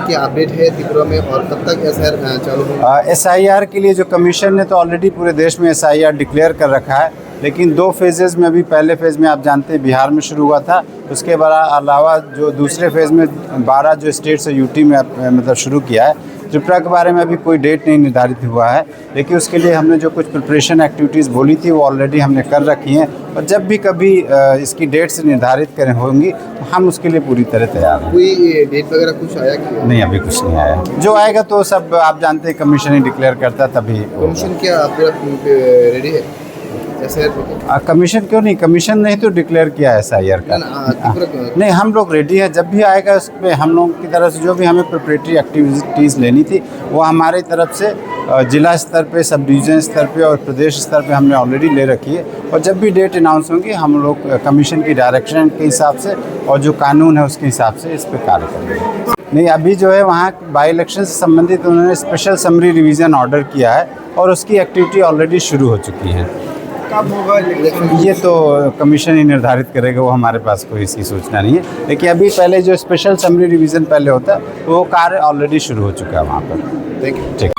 क्या अपडेट है त्रिपुरा में और कब तक SIR चालू होगा? SIR के लिए जो कमीशन ने तो ऑलरेडी पूरे देश में SIR डिक्लेयर कर रखा है, लेकिन 2 फेजेज़ में अभी पहले फेज़ में आप जानते हैं बिहार में शुरू हुआ था, उसके अलावा जो दूसरे फेज़ में 12 जो स्टेट्स है यूटी में मतलब शुरू किया है। त्रिपुरा के बारे में अभी कोई डेट नहीं निर्धारित हुआ है, लेकिन उसके लिए हमने जो कुछ प्रिपरेशन एक्टिविटीज़ बोली थी वो ऑलरेडी हमने कर रखी हैं, और जब भी कभी इसकी डेट्स निर्धारित करें होंगी तो हम उसके लिए पूरी तरह तैयार हैं। कोई डेट वगैरह कुछ आया क्या? नहीं, अभी कुछ नहीं आया। जो आएगा तो सब आप जानते हैं कमीशन ही डिक्लेयर करता है, तभी कमीशन क्या आपका रेडी है SIR? कमीशन क्यों नहीं, कमीशन नहीं तो डिक्लेयर किया है SIR का। नहीं, हम लोग रेडी हैं, जब भी आएगा उस पर हम लोग की तरफ से जो भी हमें प्रिपरेटरी एक्टिविटीज़ लेनी थी वो हमारी तरफ से जिला स्तर पे, सब डिवीज़न स्तर पे और प्रदेश स्तर पे हमने ऑलरेडी ले रखी है, और जब भी डेट अनाउंस होंगी हम लोग कमीशन की डायरेक्शन के हिसाब से और जो कानून है उसके हिसाब से इस पर कार्य करेंगे। नहीं, अभी जो है वहाँ बाई इलेक्शन से संबंधित उन्होंने स्पेशल समरी रिवीजन ऑर्डर किया है और उसकी एक्टिविटी ऑलरेडी शुरू हो चुकी है। कब होगा ये तो कमीशन ही निर्धारित करेगा, वो हमारे पास कोई इसकी सूचना नहीं है, लेकिन अभी पहले जो स्पेशल समरी रिवीजन पहले होता है वो कार्य ऑलरेडी शुरू हो चुका है वहाँ पर। Thank you. ठीक।